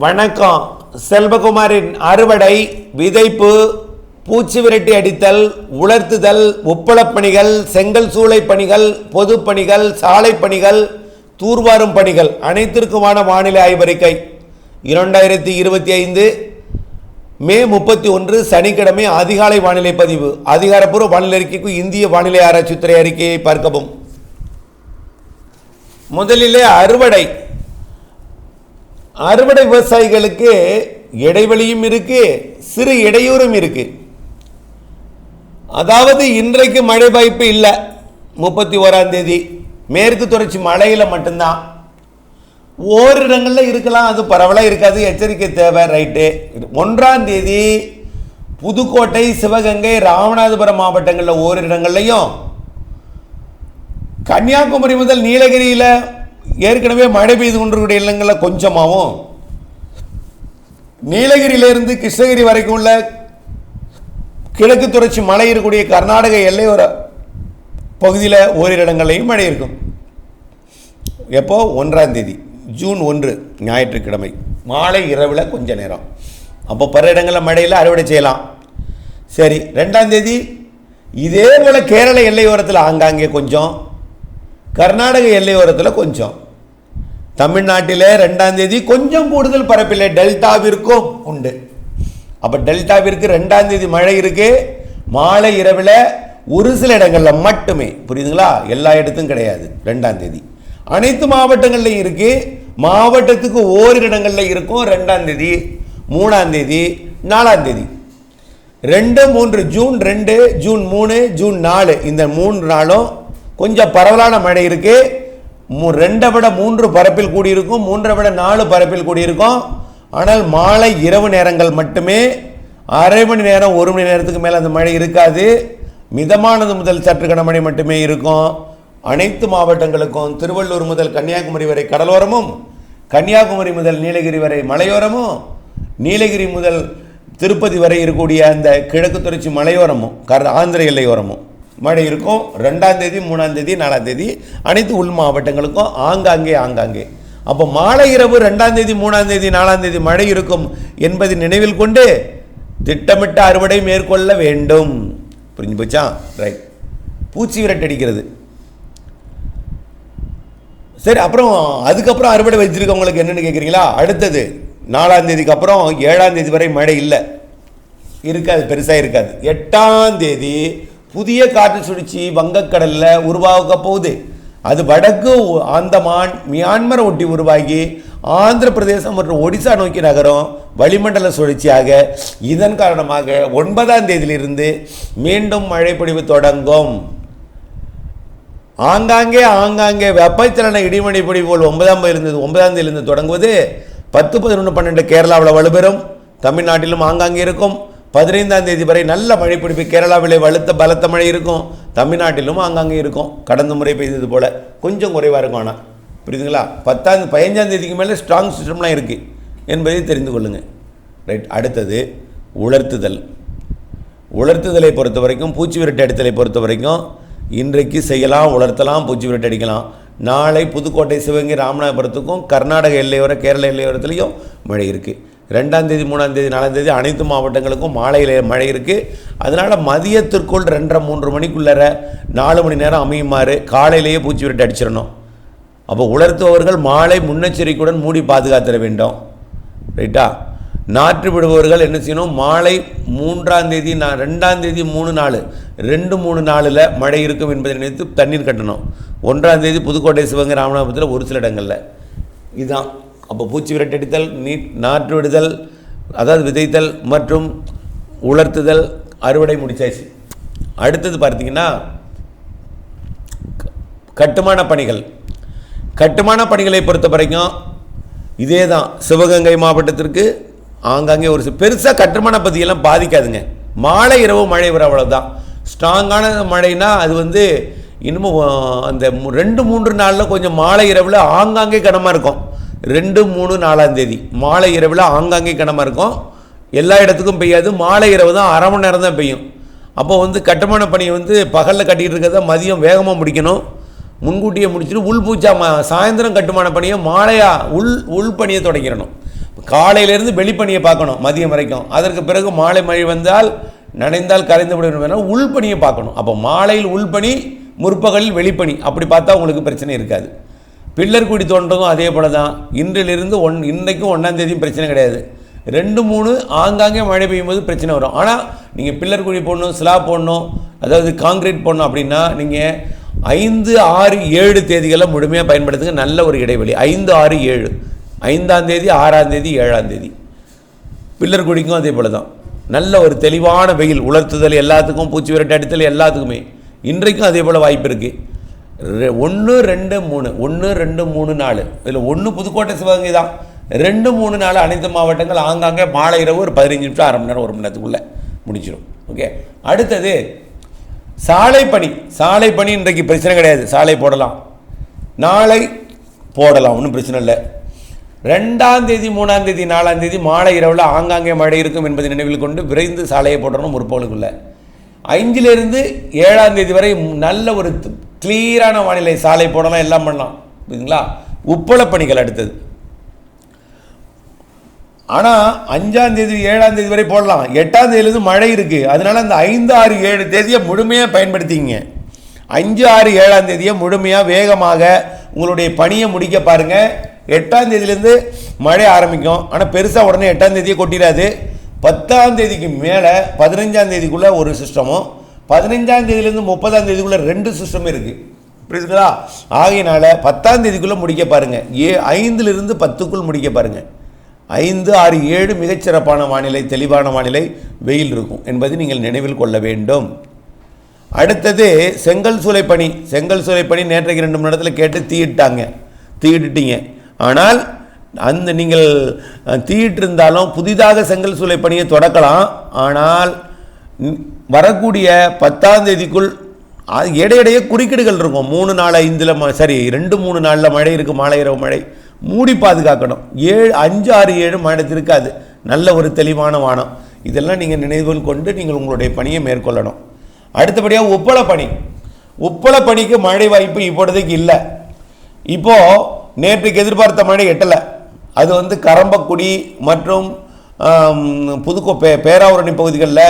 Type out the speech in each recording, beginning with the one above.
வணக்கம். செல்வகுமாரின் அறுவடை, விதைப்பு, பூச்சி விரட்டி அடித்தல், உலர்த்துதல், உப்பளப் பணிகள், செங்கல் சூளை பணிகள், பொது பணிகள், சாலை பணிகள், தூர்வாரும் பணிகள் அனைத்திற்குமான வானிலை ஆய்வறிக்கை 2025 மே 31 சனிக்கிழமை அதிகாலை வானிலை பதிவு. அதிகாரப்பூர்வ வானிலை அறிக்கைக்கு இந்திய வானிலை ஆராய்ச்சித்துறை அறிக்கையை பார்க்கவும். முதலிலே அறுவடை விவசாயிகளுக்கு இடைவெளியும் இருக்கு, சிறு இடையூறும் இருக்கு. அதாவது இன்றைக்கு மழை வாய்ப்பு இல்லை. 31ஆம் தேதி மேற்கு தொடர்ச்சி மழையில் மட்டும்தான். ஓரிடங்களில் இருக்கலாம், அது பரவலாக இருக்காது, எச்சரிக்கை தேவை. ரைட்டு. 1ஆம் தேதி புதுக்கோட்டை, சிவகங்கை, ராமநாதபுரம் மாவட்டங்களில் ஓரிடங்கள்லையும், கன்னியாகுமரி முதல் நீலகிரியில் ஏற்கனவே மழை பெய்து கொண்டிருக்கிற இடங்களில் கொஞ்சமாகவும், நீலகிரியிலிருந்து கிருஷ்ணகிரி வரைக்கும் உள்ள கிழக்கு தொடர்ச்சி மலை இருக்கக்கூடிய கர்நாடக எல்லையோர பகுதியில் ஓரிரு இடங்களையும் மழை இருக்கும். எப்போ? 1ஆம் தேதி ஜூன் 1 ஞாயிற்றுக்கிழமை மாலை இரவில் கொஞ்ச நேரம். அப்போ பல இடங்களில் மழையில் அறுவடை செய்யலாம். சரி. 2ஆம் தேதி இதே போல் கேரள எல்லையோரத்தில் ஆங்காங்கே கொஞ்சம், கர்நாடக எல்லையோரத்தில் கொஞ்சம், தமிழ்நாட்டில் 2ஆம் தேதி கொஞ்சம் கூடுதல் பரப்பில்லை, டெல்டாவிற்கும் உண்டு. அப்போ டெல்டாவிற்கு 2ஆம் தேதி மழை இருக்கு. மாலை இரவில் ஒரு சில இடங்களில் மட்டுமே. புரியுதுங்களா? எல்லா இடத்துக்கும் கிடையாது. 2ஆம் தேதி அனைத்து மாவட்டங்கள்லையும் இருக்கு. மாவட்டத்துக்கு ஓரிரு இடங்களில் இருக்கும். 2ஆம் தேதி, 3ஆம் தேதி, 4ஆம் தேதி, 2, 3 ஜூன் 2, ஜூன் 3, ஜூன் 4 இந்த 3 நாளும் கொஞ்சம் பரவலான மழை இருக்கு. 2 விட 3 பரப்பில் கூடியிருக்கும், 3 விட 4 பரப்பில் கூடியிருக்கும். ஆனால் மாலை இரவு நேரங்கள் மட்டுமே. அரை மணி நேரம் 1 மணி நேரத்துக்கு மேலே அந்த மழை இருக்காது. மிதமானது முதல் சற்று கனமழை மட்டுமே இருக்கும். அனைத்து மாவட்டங்களுக்கும் திருவள்ளூர் முதல் கன்னியாகுமரி வரை கடலோரமும், கன்னியாகுமரி முதல் நீலகிரி வரை மலையோரமும், நீலகிரி முதல் திருப்பதி வரை இருக்கக்கூடிய அந்த கிழக்கு தொடர்ச்சி மலையோரமும் ஆந்திர எல்லையோரமும் மழை இருக்கும். 2ஆம் தேதி, 3ஆம் தேதி, 4ஆம் தேதி அனைத்து உள் மாவட்டங்களுக்கும் ஆங்காங்கே. அப்போ மாலை இரவு 2ஆம் தேதி, 3ஆம் தேதி, 4ஆம் தேதி மழை இருக்கும் என்பதை நினைவில் கொண்டு திட்டமிட்ட அறுவடை மேற்கொள்ள வேண்டும். புரிஞ்சு போச்சா? ரைட். பூச்சி விரட்டி அடிக்கிறது. சரி. அப்புறம் அதுக்கப்புறம் அறுவடை வச்சிருக்கவங்களுக்கு என்னென்னு கேட்குறீங்களா? அடுத்தது 4ஆம் தேதிக்கு அப்புறம் 7ஆம் தேதி வரை மழை இல்லை, இருக்காது, பெருசாக இருக்காது. 8ஆம் தேதி புதிய காற்று சுழற்சி வங்கக்கடலில் உருவாக போகுது. அது வடக்கு அந்தமான், மியான்மரை ஒட்டி உருவாகி ஆந்திர பிரதேசம் மற்றும் ஒடிசா நோக்கி நகரும் வளிமண்டல சுழற்சியாக. இதன் காரணமாக 9ஆம் தேதியிலிருந்து மீண்டும் மழை பொழிவு தொடங்கும். ஆங்காங்கே வெப்பச்சலன இடிமழை பொழிவு போல் 9ஆம் தேதியிலிருந்து தொடங்குவது 10, 11, 12 கேரளாவில் வலுப்பெறும். தமிழ்நாட்டிலும் ஆங்காங்கே இருக்கும். 15ஆம் தேதி வரை நல்ல மழை பிடிப்பு. கேரளாவிலே பலத்த மழை இருக்கும். தமிழ்நாட்டிலும் ஆங்காங்கே இருக்கும். கடந்த முறை பெய்தது போல் கொஞ்சம் குறைவாக இருக்கும். ஆனால் புரியுதுங்களா? 15ஆம் தேதிக்கு மேலே ஸ்ட்ராங் சிஸ்டம்லாம் இருக்குது என்பதை தெரிந்து கொள்ளுங்கள். ரைட். அடுத்தது உலர்த்துதலை பொறுத்த வரைக்கும், பூச்சி விரட்டி அடித்தலை பொறுத்த வரைக்கும் இன்றைக்கு செய்யலாம், உலர்த்தலாம், பூச்சி விரட்டி அடிக்கலாம். நாளை புதுக்கோட்டை, சிவகங்கை, ராமநாதபுரத்துக்கும் கர்நாடக எல்லையோர கேரள எல்லையோரத்துலேயும் மழை இருக்குது. 2ஆம் தேதி, 3ஆம் தேதி, 4ஆம் தேதி அனைத்து மாவட்டங்களுக்கும் மாலையில் மழை இருக்குது. அதனால் மதியத்திற்குள் 2:30, 3 மணிக்குள்ளே 4 மணி நேரம் அமையுமாறு காலையிலேயே பூச்சி விரட்டி அடிச்சிடணும். அப்போ உலர்த்துபவர்கள் மாலை முன்னெச்சரிக்கையுடன் மூடி பாதுகாத்திட வேண்டும். ரைட்டா? நாற்று விடுபவர்கள் என்ன செய்யணும்? மாலை 3ஆம் தேதி, 2ஆம் தேதி, 3 நாள் 2, 3 நாளில் மழை இருக்கும் என்பதை நினைத்து தண்ணீர் கட்டணும். 1ஆம் தேதி புதுக்கோட்டை, சிவகங்கை, ராமநாதபுரத்தில் ஒரு சில இடங்களில். இதுதான். அப்போ பூச்சி விரட்டி அடித்தல், நாற்று விடுதல், அதாவது விதைத்தல் மற்றும் உலர்த்துதல், அறுவடை முடிச்சாச்சு. அடுத்தது பார்த்தீங்கன்னா கட்டுமான பணிகளை பொறுத்த வரைக்கும் இதே தான். சிவகங்கை மாவட்டத்திற்கு ஆங்காங்கே ஒரு பெருசாக கட்டுமான பகுதியெல்லாம் பாதிக்காதுங்க. மாலை இரவு மழை வர அவ்வளோதான். ஸ்ட்ராங்கான மழைனா அது இன்னமும் அந்த 2, 3 நாளில் கொஞ்சம் மாலை இரவில் ஆங்காங்கே கனமாக இருக்கும். 2, 3, 4ஆம் தேதி மாலை இரவில் ஆங்காங்கே கனமாக இருக்கும். எல்லா இடத்துக்கும் பெய்யாது. மாலை இரவு தான், அரை மணி நேரம் தான் பெய்யும். அப்போ கட்டுமான பணியை பகலில் கட்டிகிட்டு இருக்கிறத மதியம் வேகமாக முடிக்கணும். முன்கூட்டியே முடிச்சுட்டு உள் பூச்சா சாயந்தரம் கட்டுமான பணியை மாலையாக உள் பணியை தொடங்கிடணும். காலையிலேருந்து வெளிப்பணியை பார்க்கணும் மதியம் வரைக்கும். அதற்கு பிறகு மாலை மழை வந்தால் நனைந்தால் கரைந்து விடும். உள்பணியை பார்க்கணும். அப்போ மாலையில் உள்பணி, முற்பகலில் வெளிப்பணி. அப்படி பார்த்தா உங்களுக்கு பிரச்சனை இருக்காது. பில்லர் குடி தோன்றதும் அதே போல தான். இன்றிலிருந்து இன்றைக்கும் 1ஆம் தேதியும் பிரச்சனை கிடையாது. 2, 3 ஆங்காங்கே மழை பெய்யும் போது பிரச்சனை வரும். ஆனால் நீங்கள் பில்லர் குழி போடணும், ஸ்லாப் போடணும், அதாவது காங்கிரீட் போடணும் அப்படின்னா நீங்கள் 5, 6, 7 தேதிகளை முழுமையாக பயன்படுத்துங்க. நல்ல ஒரு இடைவெளி 5, 6, 7, 5ஆம் தேதி, 6ஆம் தேதி, 7ஆம் தேதி. பில்லர் குழிக்கும் அதே போல தான். நல்ல ஒரு தெளிவான வெயில், உலர்த்துதல் எல்லாத்துக்கும், பூச்சி விரட்டு அடித்தல் எல்லாத்துக்குமே. இன்றைக்கும் அதே போல் வாய்ப்பு இருக்குது. 1, 2, 3 1, 2, 3, 4 இதில் 1 புதுக்கோட்டை சிவகங்கை தான். 2, 3, 4 அனைத்து மாவட்டங்கள் ஆங்காங்கே மாலை இரவு ஒரு 15 நிமிஷம், அரை மணி நேரம், 1 மணி நேரத்துக்குள்ளே முடிச்சிடும். ஓகே, அடுத்தது சாலை பணி. சாலை பணி இன்றைக்கு பிரச்சனை கிடையாது. சாலை போடலாம், நாளை போடலாம், ஒன்றும் பிரச்சனை இல்லை. 2ஆம் தேதி, 3ஆம் தேதி, 4ஆம் தேதி மாலை இரவில் ஆங்காங்கே மழை இருக்கும் என்பதை நினைவில் கொண்டு விரைந்து சாலையை போடணும் முற்பகலுக்குள்ளே. 5லிருந்து 7ஆம் தேதி வரை நல்ல ஒரு கிளியரான வானிலை, சாலை போடலாம், எல்லாம் பண்ணலாம். புரியுதுங்களா? உப்பள பணிகள் அடுத்தது. ஆனால் 5ஆம் தேதி, 7ஆம் தேதி வரை போடலாம். 8ஆம் தேதியிலிருந்து மழை இருக்குது. அதனால் அந்த 5, 6, 7 தேதியை முழுமையாக பயன்படுத்திங்க. 5, 6, 7ஆம் தேதியை முழுமையாக வேகமாக உங்களுடைய பணியை முடிக்க பாருங்கள். 8ஆம் தேதியிலேருந்து மழை ஆரம்பிக்கும். ஆனால் பெருசாக உடனே 8ஆம் தேதியை கொட்டிடாது. 10ஆம் தேதிக்கு மேலே 15ஆம் தேதிக்குள்ளே ஒரு சிஸ்டமும், 15ஆம் தேதியிலேருந்து 30ஆம் தேதிக்குள்ளே 2 சிஸ்டமும் இருக்குது. புரியுதுங்களா? ஆகையினால 10ஆம் தேதிக்குள்ளே முடிக்க பாருங்கள். 5லிருந்து 10க்குள் முடிக்க பாருங்கள். 5, 6, 7 மிகச்சிறப்பான வானிலை, தெளிவான வானிலை, வெயில் இருக்கும் என்பதை நீங்கள் நினைவில் கொள்ள வேண்டும். அடுத்தது செங்கல் சூளை பணி. செங்கல் சூளை பணி நேற்றைக்கு 2 மணி நேரத்தில் கேட்டு தீயிட்டுட்டீங்க. ஆனால் அந்த நீங்கள் தீயிட்டிருந்தாலும் புதிதாக செங்கல் சூளை பணியை தொடக்கலாம். ஆனால் வரக்கூடிய 10ஆம் தேதிக்குள் இடையிடையே குறுக்கீடுகள் இருக்கும். 3, 4, 5 சரி 2, 3 நாளில் மழை இருக்குது. மாலை இரவு மழை மூடி பாதுகாக்கணும். 5, 6, 7 மழை இருக்காது. நல்ல ஒரு தெளிவான வானம். இதெல்லாம் நீங்கள் நினைவில் கொண்டு நீங்கள் உங்களுடைய பணியை மேற்கொள்ளணும். அடுத்தபடியாக உப்பள பணி. உப்பள பணிக்கு மழை வாய்ப்பு இப்பொழுதுக்கு இல்லை. இப்போது நேற்றுக்கு எதிர்பார்த்த மழை எட்டலை. அது கரம்பக்குடி மற்றும் பேராவூரணி பகுதிகளில்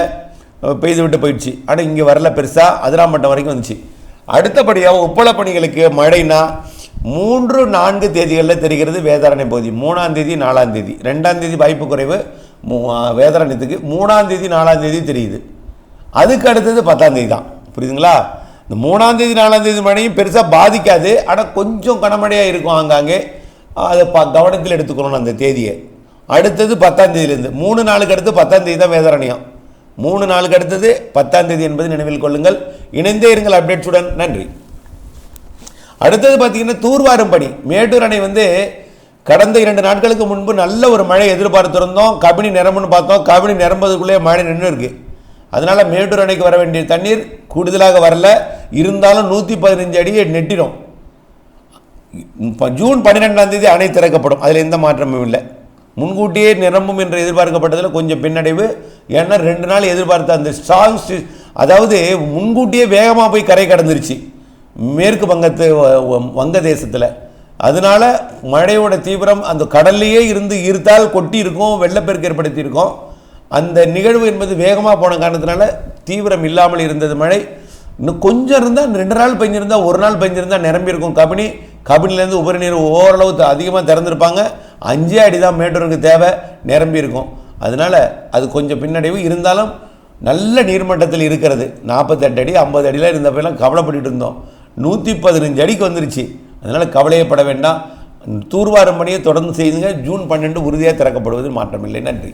பெய்து விட்டு போயிடுச்சு. ஆனால் இங்கே வரல பெருசாக. அதிராம்பட்டம் வரைக்கும் வந்துச்சு. அடுத்தபடியாக உப்பள பணிகளுக்கு மழைனா 3, 4 தேதிகளில் தெரிகிறது. வேதாரண்ய பகுதி 3ஆம் தேதி, 4ஆம் தேதி. 2ஆம் தேதி வாய்ப்பு குறைவு வேதாரண்யத்துக்கு. 3ஆம் தேதி, 4ஆம் தேதி தெரியுது. அதுக்கு அடுத்தது 10ஆம் தேதி தான். புரியுதுங்களா? இந்த 3ஆம் தேதி, 4ஆம் தேதி மழையும் பெருசாக பாதிக்காது. ஆனால் கொஞ்சம் கனமழையாக இருக்கும் ஆங்காங்கே. அதை கவனத்தில் எடுத்துக்கணும் அந்த தேதியை. அடுத்தது 10ஆம் தேதியிலேருந்து 3 நாளுக்கு அடுத்து 10ஆம் தேதி தான் வேதாரண்யம். 3 நாளுக்கு அடுத்தது 10ஆம் தேதி என்பதை நினைவில் கொள்ளுங்கள். இணைந்தே இருங்கள் அப்டேட்ஸுடன். நன்றி. அடுத்தது பார்த்தீங்கன்னா தூர்வாரும் பணி. மேட்டூர் அணை கடந்த 2 நாட்களுக்கு முன்பு நல்ல ஒரு மழை எதிர்பார்த்திருந்தோம். கபினி நிரம்புன்னு பார்த்தோம். கபினி நிரம்பதுக்குள்ளே மழை நின்று இருக்கு. அதனால் மேட்டூர் அணைக்கு வர வேண்டிய தண்ணீர் கூடுதலாக வரல. இருந்தாலும் 115 அடியை நெட்டிடும். ஜூன் 12ஆம் தேதி அணை திறக்கப்படும். அதில் எந்த மாற்றமும் இல்லை. முன்கூட்டியே நிரம்பும் என்று எதிர்பார்க்கப்பட்டதில் கொஞ்சம் பின்னடைவு. ஏன்னா 2 நாள் எதிர்பார்த்த அந்த ஸ்ட்ராங், அதாவது முன்கூட்டியே வேகமாக போய் கரை கடந்துருச்சு மேற்கு வங்கதேசத்தில். அதனால் மழையோட தீவிரம் அந்த கடல்லையே இருந்து ஈர்த்தால் கொட்டி இருக்கும், வெள்ளப்பெருக்கு ஏற்படுத்தியிருக்கோம். அந்த நிகழ்வு என்பது வேகமாக போன காரணத்தினால தீவிரம் இல்லாமல் இருந்தது மழை. இன்னும் கொஞ்சம் இருந்தால் 2 நாள் பெஞ்சிருந்தால், 1 நாள் பெஞ்சிருந்தால் நிரம்பியிருக்கும் கபினிலேருந்து உபரி நீர் ஓரளவு அதிகமாக திறந்துருப்பாங்க. 5 அடி தான் மேட்டூருக்கு தேவை, நிரம்பியிருக்கும். அதனால் அது கொஞ்சம் பின்னடைவு. இருந்தாலும் நல்ல நீர்மட்டத்தில் இருக்கிறது. 48 அடி 50 அடியில் இருந்தப்பெல்லாம் கவலைப்பட்டு இருந்தோம். 115 அடிக்கு வந்துருச்சு. அதனால் கவலையப்பட வேண்டாம். தூர்வாரும் பணியை தொடர்ந்து செய்துங்க. ஜூன் 12 உறுதியாக திறக்கப்படுவதில் மாற்றமில்லை. நன்றி.